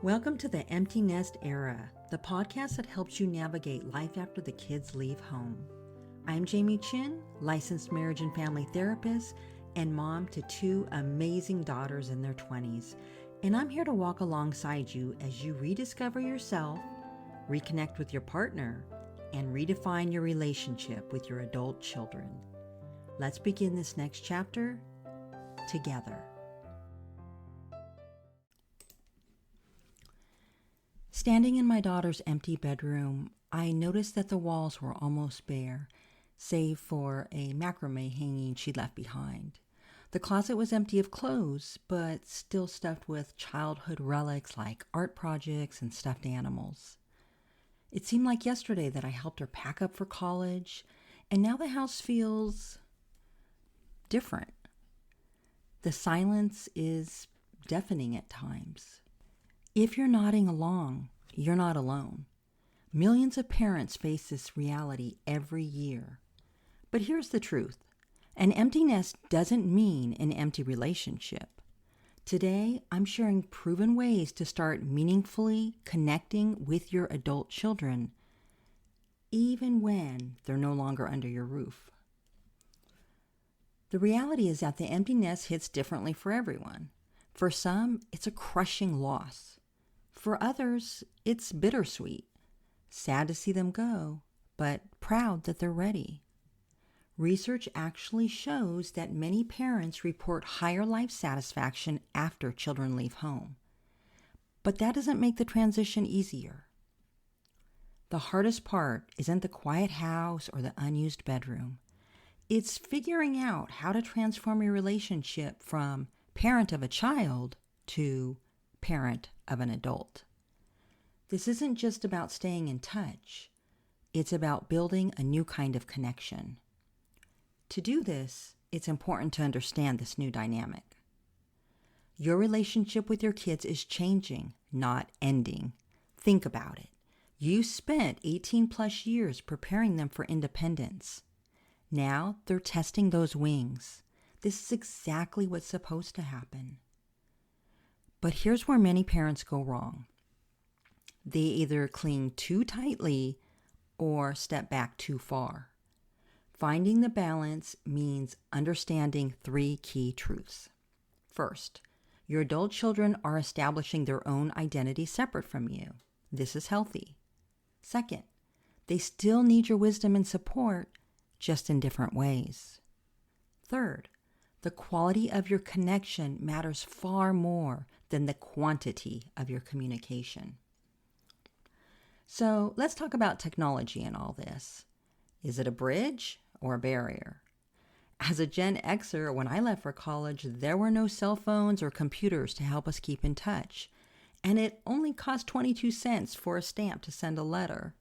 Welcome to the Empty Nest Era, the podcast that helps you navigate life after the kids leave home. I'm Jamie Chin, licensed marriage and family therapist and mom to two amazing daughters in their 20s, and I'm here to walk alongside you as you rediscover yourself, reconnect with your partner, and redefine your relationship with your adult children. Let's begin this next chapter together. Standing in my daughter's empty bedroom, I noticed that the walls were almost bare, save for a macrame hanging she'd left behind. The closet was empty of clothes, but still stuffed with childhood relics like art projects and stuffed animals. It seemed like yesterday that I helped her pack up for college, and now the house feels different. The silence is deafening at times. If you're nodding along, you're not alone. Millions of parents face this reality every year. But here's the truth. An empty nest doesn't mean an empty relationship. Today, I'm sharing proven ways to start meaningfully connecting with your adult children, even when they're no longer under your roof. The reality is that the empty nest hits differently for everyone. For some, it's a crushing loss. For others, it's bittersweet. Sad to see them go, but proud that they're ready. Research actually shows that many parents report higher life satisfaction after children leave home. But that doesn't make the transition easier. The hardest part isn't the quiet house or the unused bedroom. It's figuring out how to transform your relationship from parent of a child to parent of an adult. This isn't just about staying in touch. It's about building a new kind of connection. To do this, it's important to understand this new dynamic. Your relationship with your kids is changing, not ending. Think about it. You spent 18 plus years preparing them for independence. Now they're testing those wings. This is exactly what's supposed to happen. But here's where many parents go wrong. They either cling too tightly or step back too far. Finding the balance means understanding three key truths. First, your adult children are establishing their own identity separate from you. This is healthy. Second, they still need your wisdom and support, just in different ways. Third, the quality of your connection matters far more than the quantity of your communication. So let's talk about technology in all this. Is it a bridge or a barrier? As a Gen Xer, when I left for college, there were no cell phones or computers to help us keep in touch. And it only cost 22 cents for a stamp to send a letter.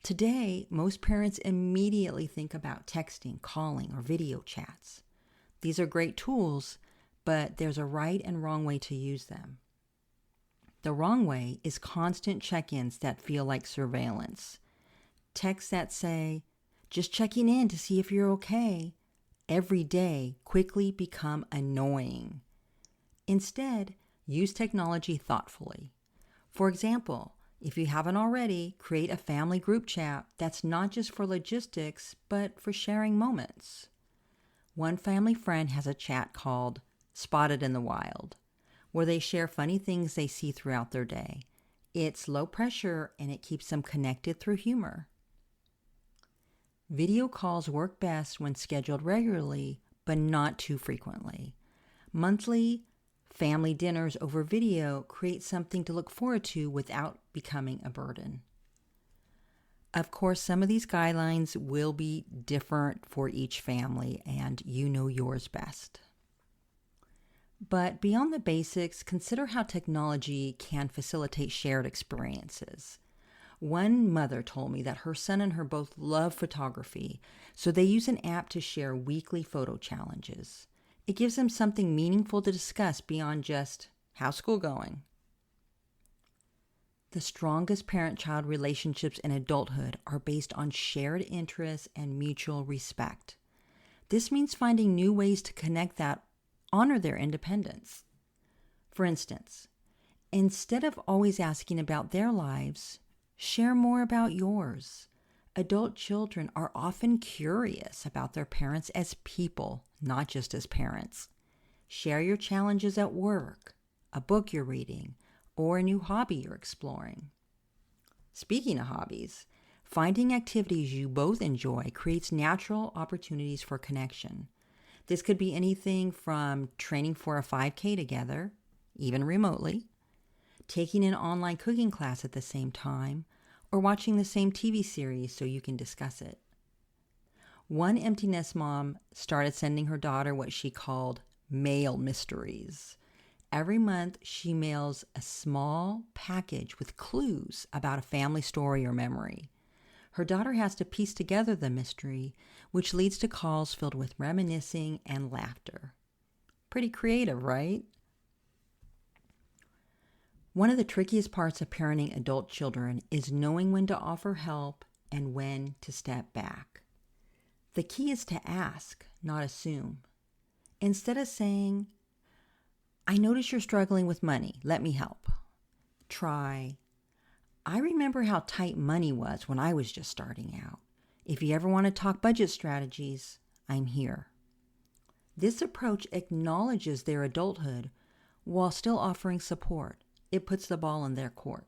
Today, most parents immediately think about texting, calling, or video chats. These are great tools, but there's a right and wrong way to use them. The wrong way is constant check-ins that feel like surveillance. Texts that say, just checking in to see if you're okay, every day quickly become annoying. Instead, use technology thoughtfully. For example, if you haven't already, create a family group chat that's not just for logistics, but for sharing moments. One family friend has a chat called Spotted in the Wild, where they share funny things they see throughout their day. It's low pressure and it keeps them connected through humor. Video calls work best when scheduled regularly, but not too frequently. Monthly family dinners over video create something to look forward to without becoming a burden. Of course, some of these guidelines will be different for each family, and you know yours best. But beyond the basics, consider how technology can facilitate shared experiences. One mother told me that her son and her both love photography, so they use an app to share weekly photo challenges. It gives them something meaningful to discuss beyond just, how's school going? The strongest parent-child relationships in adulthood are based on shared interests and mutual respect. This means finding new ways to connect that honor their independence. For instance, Instead of always asking about their lives, share more about yours. Adult children are often curious about their parents as people, not just as parents. Share your challenges at work, a book you're reading, or a new hobby you're exploring. Speaking of hobbies, finding activities you both enjoy creates natural opportunities for connection. This could be anything from training for a 5K together, even remotely, taking an online cooking class at the same time, or watching the same TV series so you can discuss it. One empty nest mom started sending her daughter what she called mail mysteries. Every month, she mails a small package with clues about a family story or memory. Her daughter has to piece together the mystery, which leads to calls filled with reminiscing and laughter. Pretty creative, right? One of the trickiest parts of parenting adult children is knowing when to offer help and when to step back. The key is to ask, not assume. Instead of saying, "I notice you're struggling with money, let me help," try, "I remember how tight money was when I was just starting out. If you ever want to talk budget strategies, I'm here." This approach acknowledges their adulthood while still offering support. It puts the ball in their court.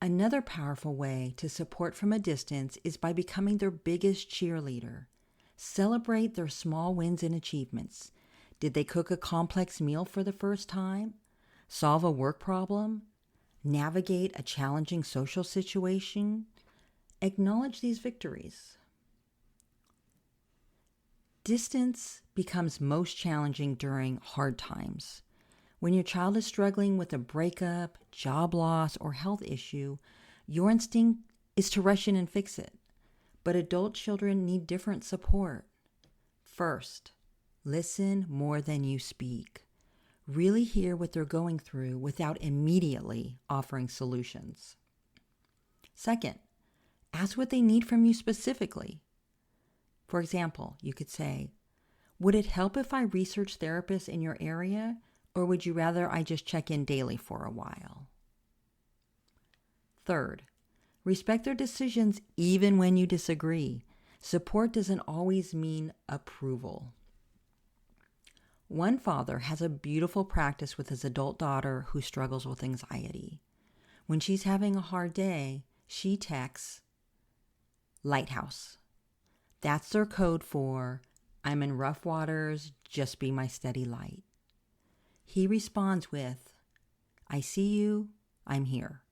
Another powerful way to support from a distance is by becoming their biggest cheerleader. Celebrate their small wins and achievements. Did they cook a complex meal for the first time? Solve a work problem? Navigate a challenging social situation? Acknowledge these victories. Distance becomes most challenging during hard times. When your child is struggling with a breakup, job loss, or health issue, your instinct is to rush in and fix it. But adult children need different support. First, listen more than you speak. Really hear what they're going through without immediately offering solutions. Second, ask what they need from you specifically. For example, you could say, "Would it help if I research therapists in your area? Or would you rather I just check in daily for a while?" Third, respect their decisions even when you disagree. Support doesn't always mean approval. One father has a beautiful practice with his adult daughter who struggles with anxiety. When she's having a hard day, she texts lighthouse. That's their code for, "I'm in rough waters, just be my steady light." He responds with, "I see you, I'm here,"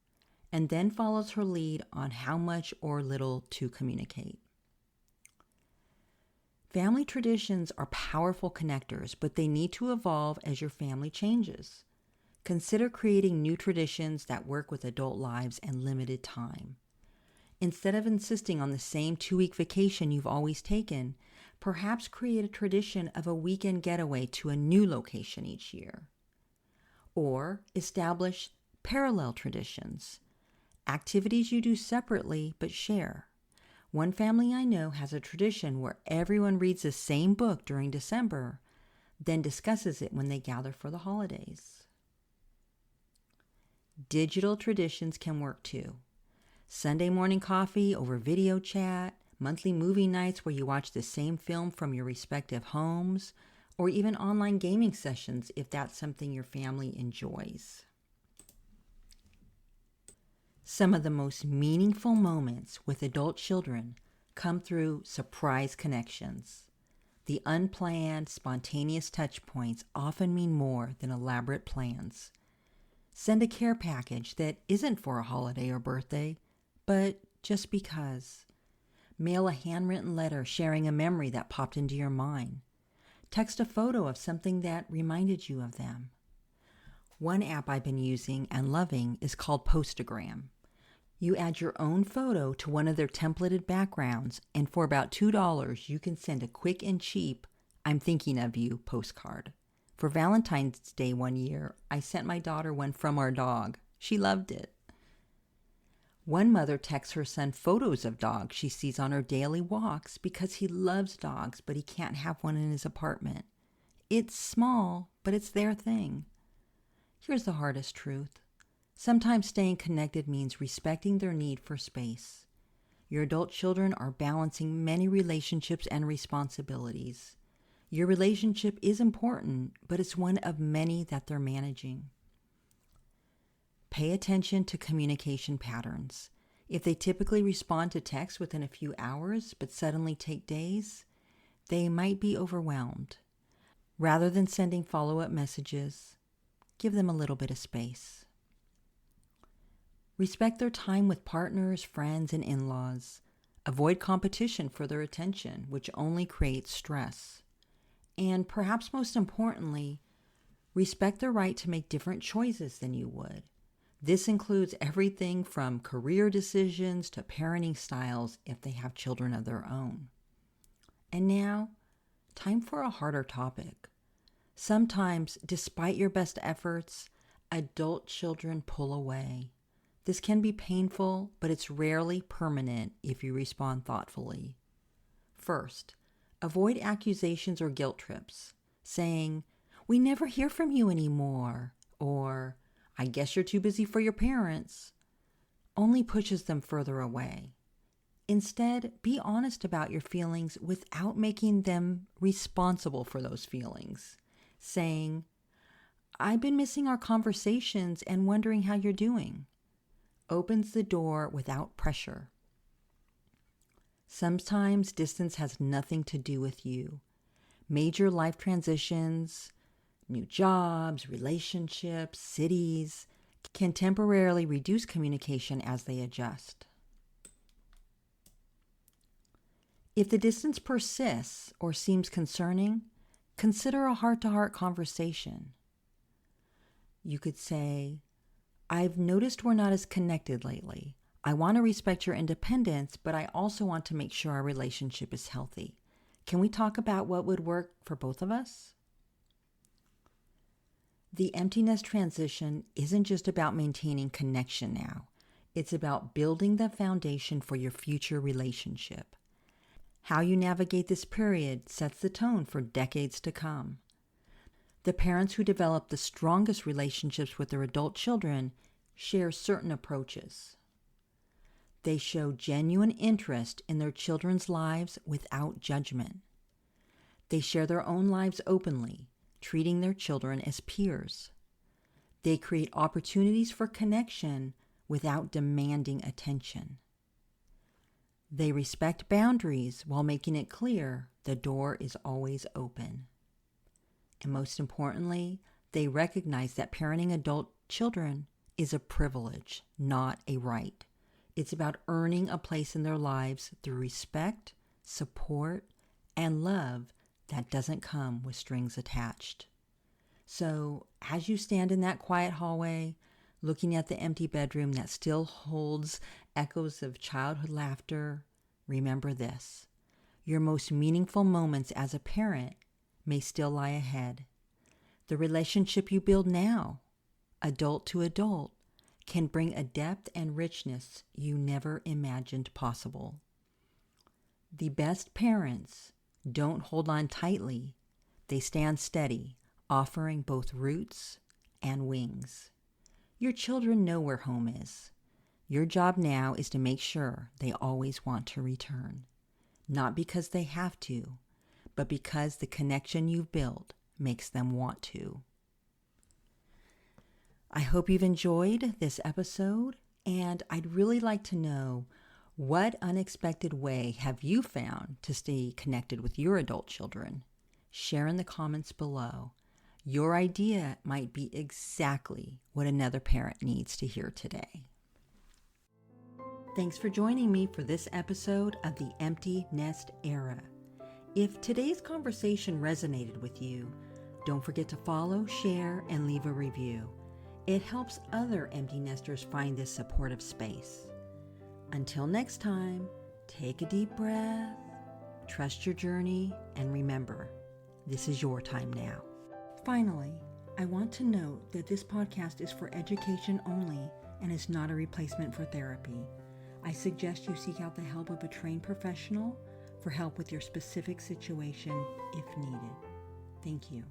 and then follows her lead on how much or little to communicate. Family traditions are powerful connectors, but they need to evolve as your family changes. Consider creating new traditions that work with adult lives and limited time. Instead of insisting on the same 2-week vacation you've always taken, perhaps create a tradition of a weekend getaway to a new location each year. Or establish parallel traditions, activities you do separately but share. One family I know has a tradition where everyone reads the same book during December, then discusses it when they gather for the holidays. Digital traditions can work too. Sunday morning coffee over video chat, monthly movie nights where you watch the same film from your respective homes, or even online gaming sessions if that's something your family enjoys. Some of the most meaningful moments with adult children come through surprise connections. The unplanned, spontaneous touch points often mean more than elaborate plans. Send a care package that isn't for a holiday or birthday, but just because. Mail a handwritten letter sharing a memory that popped into your mind. Text a photo of something that reminded you of them. One app I've been using and loving is called Postagram. You add your own photo to one of their templated backgrounds, and for about $2, you can send a quick and cheap "I'm thinking of you" postcard. For Valentine's Day one year, I sent my daughter one from our dog. She loved it. One mother texts her son photos of dogs she sees on her daily walks because he loves dogs, but he can't have one in his apartment. It's small, but it's their thing. Here's the hardest truth. Sometimes staying connected means respecting their need for space. Your adult children are balancing many relationships and responsibilities. Your relationship is important, but it's one of many that they're managing. Pay attention to communication patterns. If they typically respond to text within a few hours, but suddenly take days, they might be overwhelmed. Rather than sending follow-up messages, give them a little bit of space. Respect their time with partners, friends, and in-laws. Avoid competition for their attention, which only creates stress. And perhaps most importantly, respect their right to make different choices than you would. This includes everything from career decisions to parenting styles if they have children of their own. And now, time for a harder topic. Sometimes, despite your best efforts, adult children pull away. This can be painful, but it's rarely permanent if you respond thoughtfully. First, avoid accusations or guilt trips, saying, "We never hear from you anymore," or "I guess you're too busy for your parents," only pushes them further away. Instead, be honest about your feelings without making them responsible for those feelings, saying, "I've been missing our conversations and wondering how you're doing," opens the door without pressure. Sometimes distance has nothing to do with you. Major life transitions, new jobs, relationships, cities, can temporarily reduce communication as they adjust. If the distance persists or seems concerning, consider a heart-to-heart conversation. You could say, "I've noticed we're not as connected lately. I want to respect your independence, but I also want to make sure our relationship is healthy. Can we talk about what would work for both of us?" The empty nest transition isn't just about maintaining connection now. It's about building the foundation for your future relationship. How you navigate this period sets the tone for decades to come. The parents who develop the strongest relationships with their adult children share certain approaches. They show genuine interest in their children's lives without judgment. They share their own lives openly, treating their children as peers. They create opportunities for connection without demanding attention. They respect boundaries while making it clear the door is always open. And most importantly, they recognize that parenting adult children is a privilege, not a right. It's about earning a place in their lives through respect, support, and love that doesn't come with strings attached. So, as you stand in that quiet hallway, looking at the empty bedroom that still holds echoes of childhood laughter, remember this: your most meaningful moments as a parent may still lie ahead. The relationship you build now, adult to adult, can bring a depth and richness you never imagined possible. The best parents don't hold on tightly. They stand steady, offering both roots and wings. Your children know where home is. Your job now is to make sure they always want to return. Not because they have to, but because the connection you've built makes them want to. I hope you've enjoyed this episode, and I'd really like to know, what unexpected way have you found to stay connected with your adult children? Share in the comments below. Your idea might be exactly what another parent needs to hear today. Thanks for joining me for this episode of the Empty Nest Era. If today's conversation resonated with you, don't forget to follow, share, and leave a review. It helps other empty nesters find this supportive space. Until next time, take a deep breath, trust your journey, and remember, this is your time now. Finally, I want to note that this podcast is for education only and is not a replacement for therapy. I suggest you seek out the help of a trained professional for help with your specific situation if needed. Thank you.